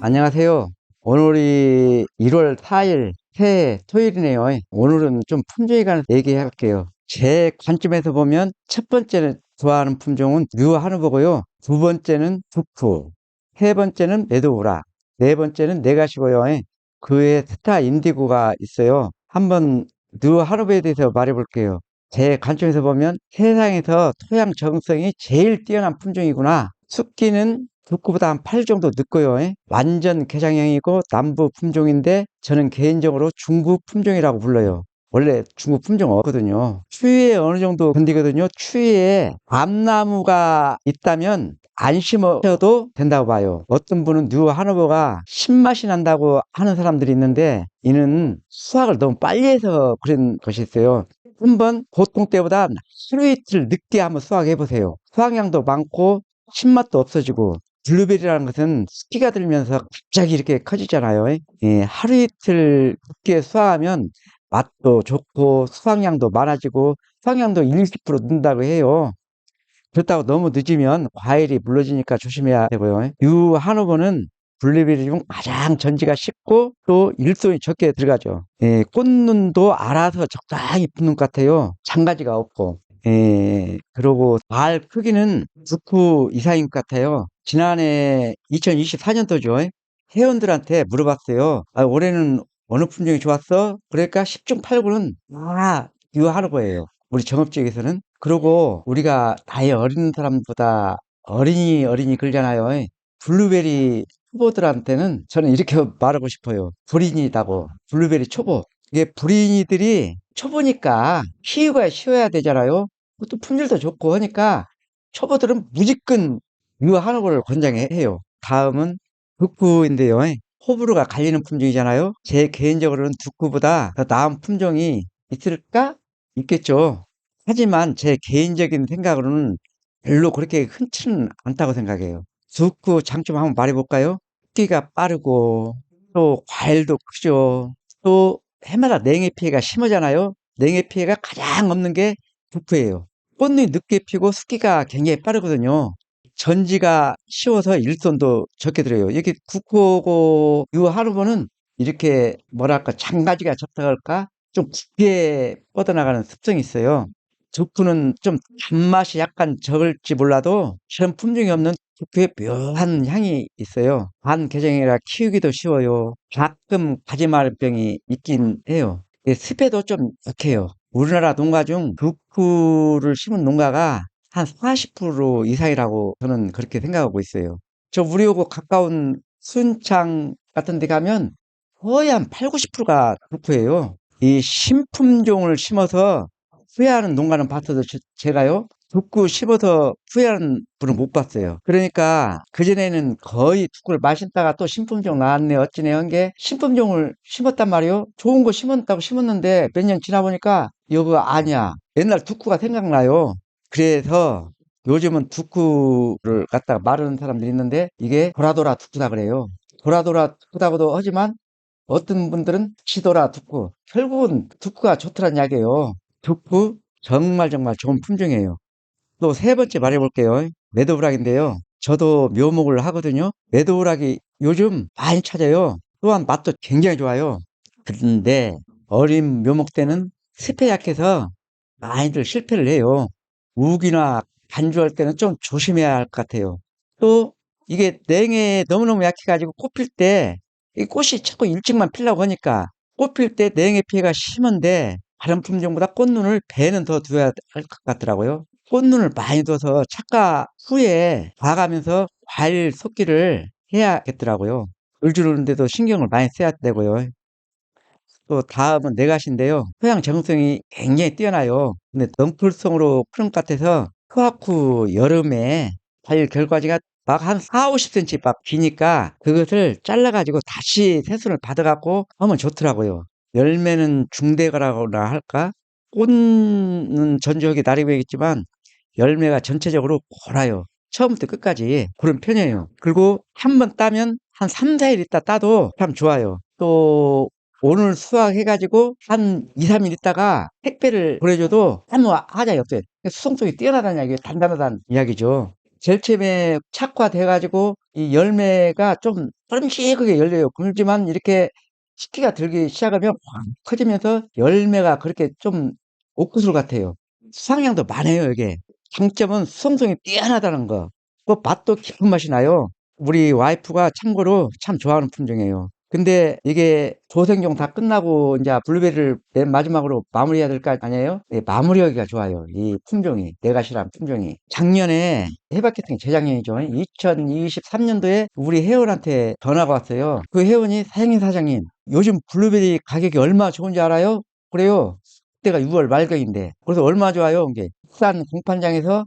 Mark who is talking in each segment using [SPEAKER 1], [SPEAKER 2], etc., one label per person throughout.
[SPEAKER 1] 안녕하세요. 오늘이 1월 4일 새해 토요일이네요. 오늘은 좀 품종에 관해서 얘기할게요. 제 관점에서 보면 첫 번째는 좋아하는 품종은 류한우보고요. 두 번째는 두프, 세 번째는 메도우라, 네 번째는 네가시고요. 그 외에 스타 인디고가 있어요. 한번 류한우보에 대해서 말해볼게요. 제 관점에서 보면 세상에서 토양 적응성이 제일 뛰어난 품종이구나. 습기는 두쿠보다 한 8 정도 늦고요. 완전 개장형이고 남부 품종인데 저는 개인적으로 중부 품종이라고 불러요. 원래 중부 품종 없거든요. 추위에 어느 정도 견디거든요. 추위에 밤나무가 있다면 안 심어도 된다고 봐요. 어떤 분은 뉴 하노버가 신맛이 난다고 하는 사람들이 있는데 이는 수확을 너무 빨리 해서 그런 것이 있어요. 한번 보통 때보다 하루 이틀 늦게 한번 수확해 보세요. 수확량도 많고 신맛도 없어지고, 블루베리라는 것은 습기가 들면서 갑자기 이렇게 커지잖아요. 예, 하루 이틀 늦게 수확하면 맛도 좋고 수확량도 많아지고 수확량도 20% 는다고 해요. 그렇다고 너무 늦으면 과일이 물러지니까 조심해야 되고요. 유한호버는 블루베리 중 가장 전지가 쉽고 또 일손이 적게 들어가죠. 예, 꽃눈도 알아서 적당히 붙는 것 같아요. 장가지가 없고. 예, 그리고 알 크기는 2프 이상인 것 같아요. 지난해 2024년도죠. 회원들한테 물어봤어요. 아, 올해는 어느 품종이 좋았어? 그러니까 10중 8구는 다 유한호 거예요. 우리 정읍지역에서는. 그리고 우리가 나이 어린 사람보다 어린이 그러잖아요. 블루베리 초보들한테는 저는 이렇게 말하고 싶어요. 불인이다고. 블루베리 초보. 이게 불인이들이 초보니까 키우기가 쉬워야 되잖아요. 또 품질도 좋고 하니까 초보들은 무조건 유한호 걸 권장해요. 다음은 북구인데요. 호불호가 갈리는 품종이잖아요. 제 개인적으로는 두쿠보다 더 나은 품종이 있을까? 있겠죠. 하지만 제 개인적인 생각으로는 별로 그렇게 흔치는 않다고 생각해요. 두쿠 장점 한번 말해볼까요? 크기가 빠르고 또 과일도 크죠. 또 해마다 냉해 피해가 심하잖아요. 냉해 피해가 가장 없는 게 두쿠예요. 꽃이 늦게 피고 습기가 굉장히 빠르거든요. 전지가 쉬워서 일손도 적게 들어요. 이렇게 국호고 유하루보는 이렇게 뭐랄까 장가지가 적다 할까 좀 깊게 뻗어나가는 습성이 있어요. 두푸는 좀 단맛이 약간 적을지 몰라도 저런 품종이 없는 두푸의 묘한 향이 있어요. 반개정이라 키우기도 쉬워요. 가끔 가지말병이 있긴 해요. 습해도 좀 약해요. 우리나라 농가 중 두푸를 심은 농가가 한 40% 이상이라고 저는 그렇게 생각하고 있어요. 저 우리하고 가까운 순창 같은 데 가면 거의 한 8, 90%가 두푸예요. 이 신품종을 심어서 후회하는 농가는 봤어도 제가요, 두쿠 심어서 후회하는 분은 못 봤어요. 그러니까 그전에는 거의 두쿠를 많이 심다가 또 신품종 나왔네 어찌네 한 게 신품종을 심었단 말이에요. 좋은 거 심었다고 심었는데 몇 년 지나보니까 이거 아니야. 옛날 두쿠가 생각나요. 그래서 요즘은 두쿠를 갖다가 마르는 사람들이 있는데 이게 도라도라 두쿠다 그래요. 도라도라 두쿠다고도 하지만 어떤 분들은 시도라 두쿠. 결국은 두쿠가 좋더란 이야기예요. 두쿠 정말 좋은 품종이에요. 또 세 번째 말해볼게요. 매도우락인데요. 저도 묘목을 하거든요. 매도우락이 요즘 많이 찾아요. 또한 맛도 굉장히 좋아요. 그런데 어린 묘목 때는 습해 약해서 많이들 실패를 해요. 우기나 간주할 때는 좀 조심해야 할 것 같아요. 또 이게 냉해에 너무너무 약해가지고 꽃필 때 이 꽃이 자꾸 일찍만 피려고 하니까 꽃필 때 냉해 피해가 심한데 다른 품종보다 꽃눈을 배는 더 둬야 할 것 같더라고요. 꽃눈을 많이 둬서 착과 후에 봐가면서 과일 섭기를 해야겠더라고요. 물 주르는데도 신경을 많이 써야 되고요. 또 다음은 네가시인데요. 토양 적응성이 굉장히 뛰어나요. 근데 넝풀성으로 푸른 것 같아서 수확 후 여름에 과일 결과지가 막 한 4, 50cm 막 기니까 그것을 잘라가지고 다시 새순을 받아갖고 하면 좋더라고요. 열매는 중대가라고나 할까? 꽃은 전지하게 나리고있지만 열매가 전체적으로 골아요. 처음부터 끝까지 그런 편이에요. 그리고 한 번 따면 한 3, 4일 있다 따도 참 좋아요. 또 오늘 수확해가지고 한 2, 3일 있다가 택배를 보내줘도 아무 하자가 없어요. 수성성이 뛰어나다는 이야기예요. 단단하다는 이야기죠. 제일 처음에 착화돼가지고 이 열매가 좀 큼직하게 열려요. 그렇지만 이렇게 식기가 들기 시작하면 확 커지면서 열매가 그렇게 좀 옥구슬 같아요. 수확량도 많아요, 이게. 장점은 수성성이 뛰어나다는 거. 그 맛도 깊은 맛이 나요. 우리 와이프가 참고로 참 좋아하는 품종이에요. 근데 이게 조생종 다 끝나고 이제 블루베리를 맨 마지막으로 마무리해야 될 거 아니에요? 예, 마무리하기가 좋아요. 이 품종이, 내가 싫어하는 품종이. 작년에 해바케팅 재작년이죠. 2023년도에 우리 회원한테 전화가 왔어요. 그 회원이 사장님, 요즘 블루베리 가격이 얼마 좋은지 알아요? 그래요. 그때가 6월 말경인데. 그래서 얼마 좋아요? 이게 국산 공판장에서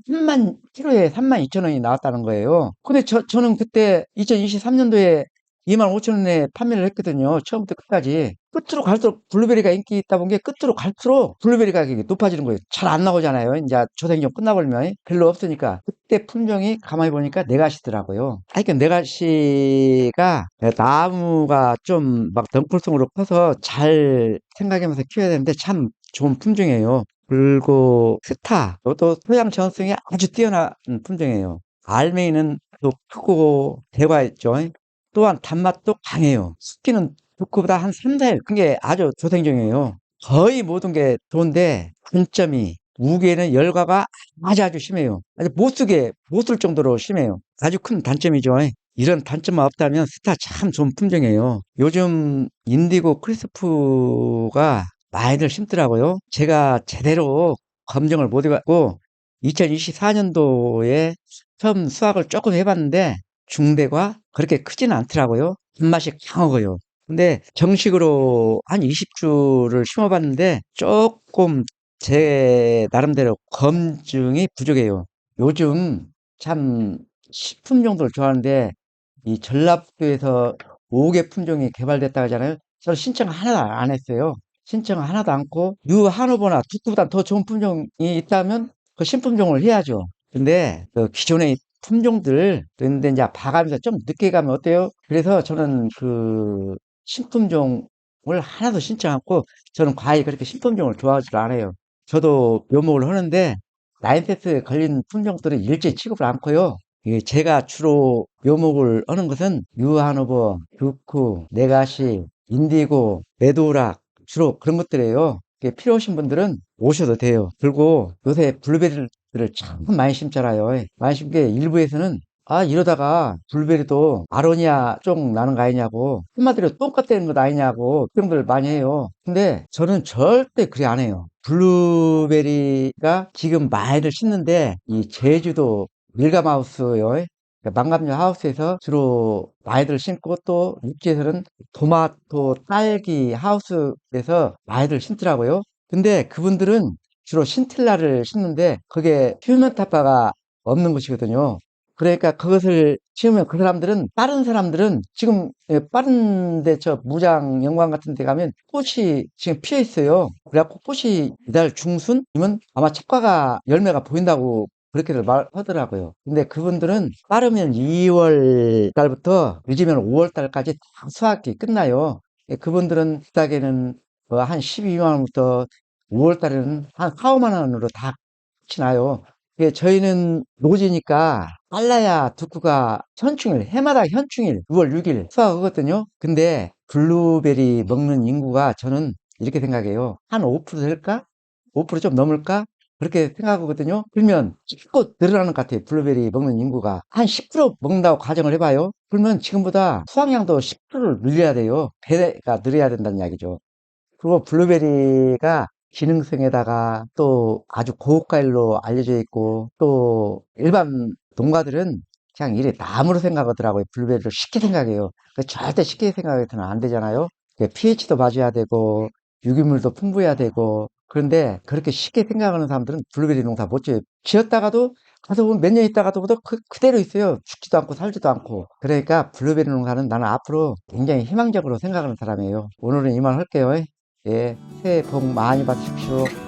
[SPEAKER 1] 키로에 32,000원이 나왔다는 거예요. 근데 저는 그때 2023년도에 25,000원에 판매를 했거든요. 처음부터 끝까지. 끝으로 갈수록 블루베리가 인기 있다 본 게 끝으로 갈수록 블루베리 가격이 높아지는 거예요. 잘 안 나오잖아요. 이제 조생종 끝나버리면 별로 없으니까. 그때 품종이 가만히 보니까 네가시더라고요. 하여튼 네가시가 나무가 좀 막 덩쿨성으로 커서 잘 생각하면서 키워야 되는데 참 좋은 품종이에요. 그리고 스타, 이것도 토양 전성이 아주 뛰어난 품종이에요. 알맹이는 또 크고 대과했죠. 또한 단맛도 강해요. 습기는 두쿠보다 한 3, 4일. 그게 아주 조생종이에요. 거의 모든 게 좋은데 단점이 무게는 열과가 아주 심해요. 아주 못 쓸 정도로 심해요. 아주 큰 단점이죠. 이런 단점만 없다면 스타 참 좋은 품종이에요. 요즘 인디고 크리스프가 많이들 심더라고요. 제가 제대로 검증을 못 해갖고 2024년도에 처음 수확을 조금 해봤는데 중대가 그렇게 크지는 않더라고요. 단맛이 강하고요. 근데 정식으로 한 20주를 심어봤는데 조금 제 나름대로 검증이 부족해요. 요즘 참 식품 정도를 좋아하는데 이 전라도에서 5개 품종이 개발됐다고 하잖아요. 저는 신청 하나도 안 했어요. 신청 하나도 않고 유한후보나 두꾸보다 더 좋은 품종이 있다면 그 신품종을 해야죠. 근데 그 기존의 품종들 그런데 이제 봐가면서 좀 늦게 가면 어때요? 그래서 저는 그 신품종을 하나도 신청 않고 저는 과히 그렇게 신품종을 좋아하지 않아요. 저도 묘목을 하는데 라인세스 걸린 품종들은 일제히 취급을 않고요. 제가 주로 묘목을 하는 것은 유한후보, 듀쿠, 네가시, 인디고, 메도락 주로 그런 것들이에요. 필요하신 분들은 오셔도 돼요. 그리고 요새 블루베리를 참 많이 심잖아요. 많이 심게 일부에서는 이러다가 블루베리도 아로니아 쪽 나는 거 아니냐고 한마디로 똥값 되는 것 아니냐고 그런 걸 많이 해요. 근데 저는 절대 그리 안 해요. 블루베리가 지금 많이들 심는데 이 제주도 밀감하우스요. 망감류 하우스에서 주로 많이들 심고 또 육지에서는 토마토, 딸기 하우스에서 많이들 심더라고요. 근데 그분들은 주로 신틸라를 심는데 그게 표면 타파가 없는 것이거든요. 그러니까 그것을 심으면 그 사람들은 다른 사람들은 지금 빠른데 저 무장 영광 같은 데 가면 꽃이 지금 피어 있어요. 그래갖고 꽃이 이달 중순이면 아마 착과가 열매가 보인다고 그렇게들 말하더라고요. 근데 그분들은 빠르면 2월 달부터 늦으면 5월 달까지 다 수확이 끝나요. 그분들은 비싸게는 한 12만 원부터 5월 달에는 한 4, 5만 원으로 다 끝이 나요. 저희는 노지니까 빨라야 두쿠가 현충일, 해마다 현충일 6월 6일 수확하거든요. 근데 블루베리 먹는 인구가 저는 이렇게 생각해요. 한 5% 될까? 5%좀 넘을까? 그렇게 생각하거든요. 그러면 자꾸 늘어나는 것 같아요. 블루베리 먹는 인구가. 한 10% 먹는다고 가정을 해봐요. 그러면 지금보다 수확량도 10%를 늘려야 돼요. 배가 늘어야 된다는 이야기죠. 그리고 블루베리가 기능성에다가 또 아주 고가일로 알려져 있고 또 일반 농가들은 그냥 이래 나무로 생각하더라고요. 블루베리를 쉽게 생각해요. 절대 쉽게 생각해서는 안 되잖아요. pH도 맞아야 되고 유기물도 풍부해야 되고 그런데 그렇게 쉽게 생각하는 사람들은 블루베리 농사 못 지어요. 지었다가도 가서 보면 몇 년 있다가도 그대로 있어요. 죽지도 않고 살지도 않고. 그러니까 블루베리 농사는 나는 앞으로 굉장히 희망적으로 생각하는 사람이에요. 오늘은 이만 할게요. 예, 새해 복 많이 받으십시오.